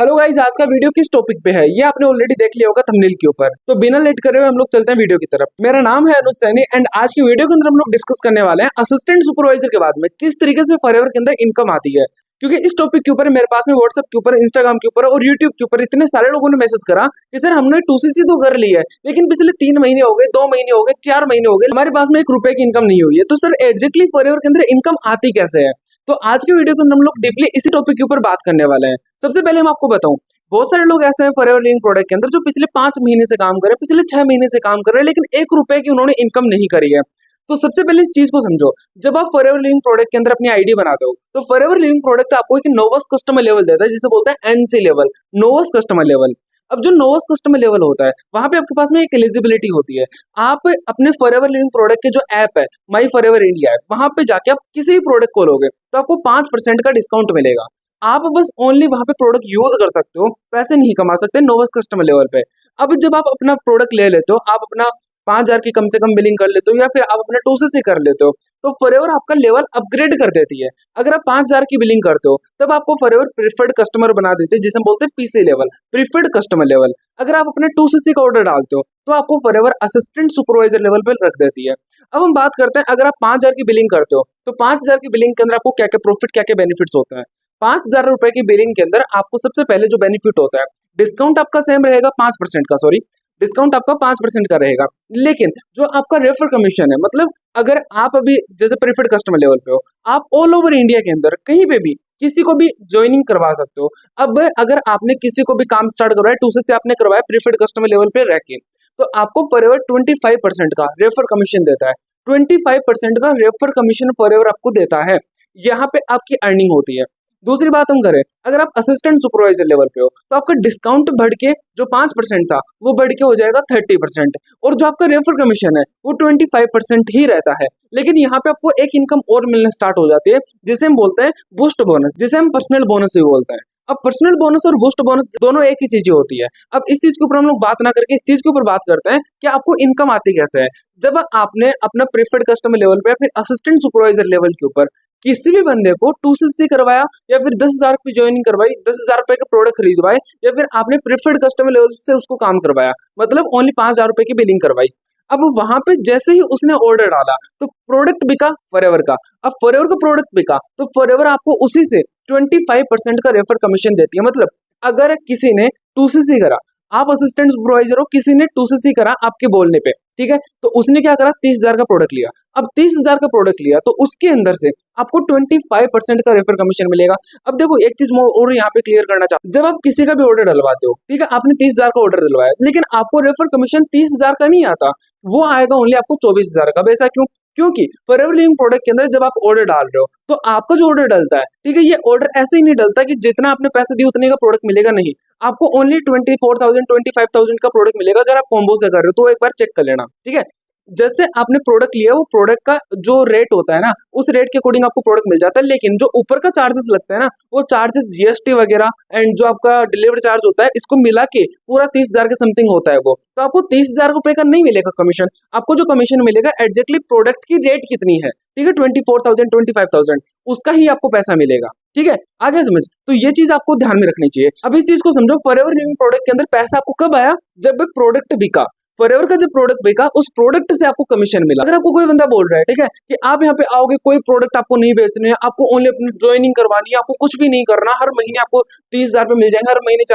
Hello guys, आज का video किस टॉपिक पे है ये आपने ऑलरेडी देख लिया होगा थंबनेल के ऊपर। तो बिना लेट करे हुए हम लोग चलते हैं वीडियो की तरफ। मेरा नाम है अनुज सैनी एंड आज की वीडियो के अंदर हम लोग डिस्कस करने वाले हैं असिस्टेंट सुपरवाइजर के बाद में किस तरीके से फॉरएवर के अंदर इनकम आती है। क्योंकि इस टॉपिक के ऊपर मेरे पास में व्हाट्सएप के ऊपर, इंस्टाग्राम के ऊपर और यूट्यूब के ऊपर इतने सारे लोगों ने मैसेज करा कि सर हमने 2cc तो कर ली है, लेकिन पिछले 3 महीने हो गए, 2 महीने हो गए, 4 महीने हो गए, हमारे पास में 1 रुपए की इनकम नहीं हुई है। तो सर एग्जैक्टली फॉरएवर के अंदर इनकम आती कैसे है? तो आज के वीडियो के अंदर हम लोग डीपली इसी टॉपिक के ऊपर बात करने वाले हैं। सबसे पहले मैं आपको बताऊं, बहुत सारे लोग ऐसे हैं फॉरएवर लिविंग प्रोडक्ट के अंदर जो पिछले 5 महीने से काम कर रहे हैं, पिछले 6 महीने से काम कर रहे हैं, लेकिन 1 रुपए की उन्होंने इनकम नहीं करी है। तो सबसे पहले इस चीज को समझो, जब आप फॉरएवर लिविंग प्रोडक्ट के अंदर अपनी आईडी बनाते हो तो फॉरएवर लिविंग प्रोडक्ट आपको एक नोवस कस्टमर लेवल देता है, जिसे बोलते हैं एनसी लेवल, नोवस कस्टमर लेवल। अब जो नोवस कस्टमर लेवल होता है वहां पे आपके पास में एक एलिजिबिलिटी होती है। आप अपने फॉरएवर लिविंग प्रोडक्ट के जो ऐप है माई फॉरएवर इंडिया ऐप, वहां पे जाके आप किसी भी प्रोडक्ट को लोगे तो आपको 5% का डिस्काउंट मिलेगा। आप बस ओनली वहां पे प्रोडक्ट यूज कर सकते हो, पैसे नहीं कमा सकते नोवस कस्टमर लेवल पे। अब जब आप अपना प्रोडक्ट ले लेते हो, आप अपना 5,000 की कम से कम बिलिंग कर लेते हो या फिर आप अपना 2cc कर लेते हो, तो फॉरएवर आपका लेवल अपग्रेड कर देती है। अगर आप 5,000 की बिलिंग करते हो तब आपको फॉरएवर प्रीफर्ड कस्टमर बना देते हैं, जिसे हम बोलते हैं PC level, preferred customer level. अगर आप अपने 2cc का ऑर्डर डालते हो तो आपको फॉरएवर असिस्टेंट सुपरवाइजर लेवल पर रख देती है। अब हम बात करते हैं, अगर आप 5,000 की बिलिंग करते हो तो 5,000 की बिलिंग के अंदर आपको क्या क्या प्रॉफिट, क्या क्या बेनिफिट्स होते हैं। 5,000 रुपए की बिलिंग के अंदर आपको सबसे पहले जो बेनिफिट होता है, डिस्काउंट आपका सेम रहेगा 5% का, सॉरी डिस्काउंट आपका 5% का रहेगा, लेकिन जो आपका रेफर कमीशन है, मतलब अगर आप अभी जैसे प्रीफर्ड कस्टमर लेवल पे हो, आप ऑल ओवर इंडिया के अंदर कहीं पे भी किसी को भी ज्वाइनिंग करवा सकते हो। अब अगर आपने किसी को भी काम स्टार्ट करवाया, 2cc से आपने करवाया प्रीफर्ड कस्टमर लेवल पे रह के, तो आपको फॉरएवर 25% का रेफर कमीशन देता है। 25% का रेफर कमीशन फॉरएवर आपको देता है, यहाँ पे आपकी अर्निंग होती है। दूसरी बात हम करें, अगर आप असिस्टेंट सुपरवाइजर लेवल पे हो तो आपका डिस्काउंट बढ़ के जो 5% था वो बढ़ के हो जाएगा 30%, और जो आपका रेफर कमीशन है वो 25% ही रहता है। लेकिन यहाँ पे आपको एक इनकम और मिलना स्टार्ट हो जाती है, जिसे हम बोलते हैं बूस्ट बोनस, जिसे हम पर्सनल बोनस भी बोलते हैं। अब पर्सनल बोनस और बूस्ट बोनस दोनों एक ही चीज होती है। अब इस चीज के ऊपर हम लोग बात ना करके इस चीज के ऊपर बात करते हैं कि आपको इनकम आती कैसे है। जब आपने अपना प्रीफर्ड कस्टमर लेवल पे या फिर असिस्टेंट सुपरवाइजर लेवल के ऊपर किसी भी बंदे को 2cc करवाया या फिर 10,000 की ज्वाइनिंग करवाई, 10,000 रुपए का प्रोडक्ट खरीदवाए, या फिर आपने प्रीफर्ड कस्टमर लेवल से उसको काम करवाया, मतलब ओनली 5,000 रुपए की बिलिंग करवाई। अब वहां पे जैसे ही उसने ऑर्डर डाला तो प्रोडक्ट बिका फॉरएवर का। अब फॉरएवर का प्रोडक्ट बिका तो फॉरएवर आपको उसी से 25% का रेफर कमीशन देती है। मतलब अगर किसी ने 2cc करा, आप असिस्टेंट सुपरवाइजर हो, किसी ने 2cc करा आपके बोलने पे, ठीक है, तो उसने क्या करा, 30,000 का प्रोडक्ट लिया। अब 30,000 का प्रोडक्ट लिया तो उसके अंदर से आपको 25% का रेफर कमीशन मिलेगा। अब देखो एक चीज मैं और यहाँ पे क्लियर करना चाहता हूँ, जब आप किसी का भी ऑर्डर डलवाते हो, ठीक है, आपने 30,000 का ऑर्डर डलवाया, लेकिन आपको रेफर कमीशन 30,000 का नहीं आता, वो आएगा ओनली आपको 24,000 का। ऐसा क्यों? क्योंकि फॉरएवर लिविंग प्रोडक्ट के अंदर जब आप ऑर्डर डाल रहे हो तो आपका जो ऑर्डर डलता है, ठीक है, ये ऑर्डर ऐसे ही नहीं डलता कि जितना आपने पैसे दिए उतने का प्रोडक्ट मिलेगा, नहीं, आपको ओनली 24,000 25,000 का प्रोडक्ट मिलेगा। अगर आप कॉम्बो से कर रहे हो तो एक बार चेक कर लेना, ठीक है। जैसे आपने प्रोडक्ट लिया, वो प्रोडक्ट का जो रेट होता है ना, उस रेट के अकॉर्डिंग आपको प्रोडक्ट मिल जाता है, लेकिन जो ऊपर का चार्जेस लगता है ना, वो चार्जेस जीएसटी वगैरह एंड जो आपका डिलीवरी चार्ज होता है, इसको मिला के पूरा 30,000 के समथिंग होता है वो। तो आपको 30,000 रुपए का नहीं मिलेगा कमीशन, आपको जो कमीशन मिलेगा एग्जैक्टली प्रोडक्ट की रेट कितनी है, ठीक है, 24,000 25,000 उसका ही आपको पैसा मिलेगा, ठीक है, आगे समझ। तो ये चीज आपको ध्यान में रखनी चाहिए। अब इस चीज को समझो, फॉरएवर लिविंग प्रोडक्ट के अंदर पैसा आपको कब आया, जब प्रोडक्ट बिका। फॉरएवर का जब प्रोडक्ट बिका, उस प्रोडक्ट से आपको कमीशन मिला। अगर आपको कोई बंदा बोल रहा है, ठीक है, कि आप यहाँ पे आओगे, कोई प्रोडक्ट आपको नहीं बेचने, आपको ओनली अपनी ज्वाइनिंग करवानी है, आपको कुछ भी नहीं करना, हर महीने आपको 30,000 पे मिल जाएंगे, हर महीने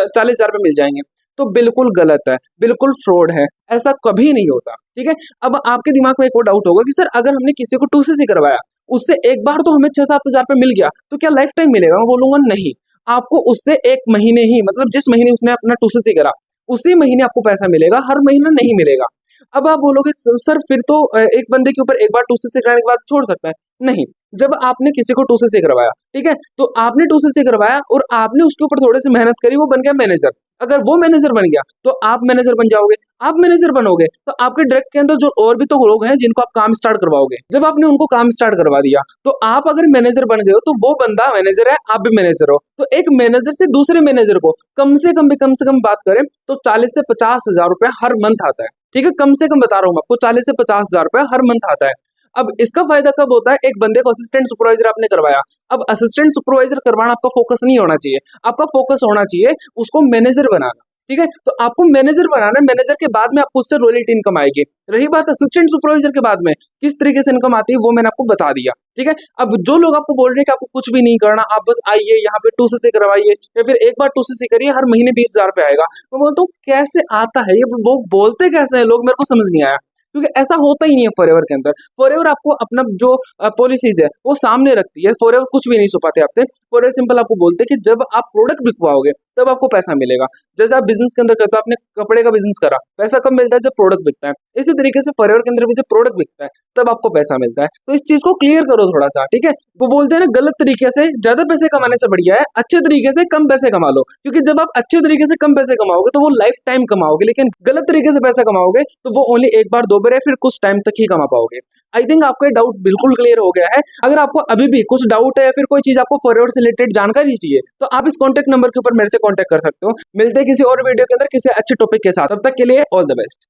40,000 पे मिल जाएंगे, तो बिल्कुल गलत है, बिल्कुल फ्रॉड है, ऐसा कभी नहीं होता, ठीक है। अब आपके दिमाग में एक और डाउट होगा कि सर अगर हमने किसी को 2cc करवाया, उससे एक बार तो हमें 6-7,000 पे मिल गया, तो क्या लाइफ टाइम मिलेगा? मैं बोलूंगा नहीं, आपको उससे 1 महीने ही, मतलब जिस महीने उसने अपना 2cc करा उसी महीने आपको पैसा मिलेगा, हर महीना नहीं मिलेगा। अब आप बोलोगे सर फिर तो एक बंदे के ऊपर एक बार 2cc कराने के बाद छोड़ सकता है, नहीं। जब आपने किसी को 2cc करवाया, ठीक है, तो आपने 2cc करवाया और आपने उसके ऊपर थोड़ी सी मेहनत करी, वो बन गया मैनेजर। अगर वो मैनेजर बन गया तो आप मैनेजर बन जाओगे, आप मैनेजर बनोगे तो आपके डायरेक्ट के अंदर जो और भी तो लोग हैं जिनको आप काम स्टार्ट करवाओगे, जब आपने उनको काम स्टार्ट करवा दिया तो आप अगर मैनेजर बन गए हो तो वो बंदा मैनेजर है, आप भी मैनेजर हो। तो एक मैनेजर से दूसरे मैनेजर को कम से कम बात करें तो 40 से 50,000 रुपए हर मंथ आता है, ठीक है, कम से कम बता रहा हूँ आपको, 40 से 50,000 रुपए हर मंथ आता है। अब इसका फायदा कब होता है, एक बंदे को असिस्टेंट सुपरवाइजर आपने करवाया, अब असिस्टेंट सुपरवाइजर करवाना आपका फोकस नहीं होना चाहिए, आपका फोकस होना चाहिए उसको मैनेजर बनाना। ठीक है, तो आपको मैनेजर बनाना है, मैनेजर के बाद में आपको उससे रॉयल्टी इनकम आएगी। रही बात असिस्टेंट सुपरवाइजर के बाद में किस तरीके से इनकम आती है, वो मैंने आपको बता दिया। ठीक है, अब जो लोग आपको बोल रहे हैं कि आपको कुछ भी नहीं करना, आप बस आइए यहाँ पे 2cc करवाइए या फिर एक बार 2cc करिए, हर महीने 20,000 पे आएगा, मैं बोलता हूँ कैसे आता है ये, वो बोलते कैसे हैं लोग, मेरे को समझ नहीं आया। क्योंकि ऐसा होता ही नहीं है फॉरएवर के अंदर। फॉरएवर आपको अपना जो पॉलिसीज है वो सामने रखती है, फॉरएवर कुछ भी नहीं छुपाते आपसे। फॉरएवर सिंपल आपको बोलते हैं कि जब आप प्रोडक्ट बिकवाओगे तब आपको पैसा मिलेगा। जैसे आप बिजनेस के अंदर करते हो, आपने कपड़े का बिजनेस करा, पैसा कब मिलता है, जब प्रोडक्ट बिकता है। इसी तरीके से फॉरएवर के अंदर भी जब प्रोडक्ट बिकता है तब आपको पैसा मिलता है। तो इस चीज को क्लियर करो थोड़ा सा, ठीक है। वो बोलते हैं ना, गलत तरीके से ज्यादा पैसे कमाने से बढ़िया है अच्छे तरीके से कम पैसे कमा लो, क्योंकि जब आप अच्छे तरीके से कम पैसे कमाओगे तो वो लाइफ टाइम कमाओगे, लेकिन गलत तरीके से पैसा कमाओगे तो वो ओनली एक बार दो बार या फिर कुछ टाइम तक ही कमा पाओगे। आई थिंक आपका डाउट बिल्कुल क्लियर हो गया है। अगर आपको अभी भी कुछ डाउट है या फिर कोई चीज आपको फॉरवर्ड से रिलेटेड जानकारी चाहिए तो आप इस कॉन्टैक्ट नंबर के ऊपर मेरे से कॉन्टैक्ट कर सकते हो। मिलते हैं किसी और वीडियो के अंदर किसी अच्छे टॉपिक के साथ, तब तक के लिए ऑल द बेस्ट।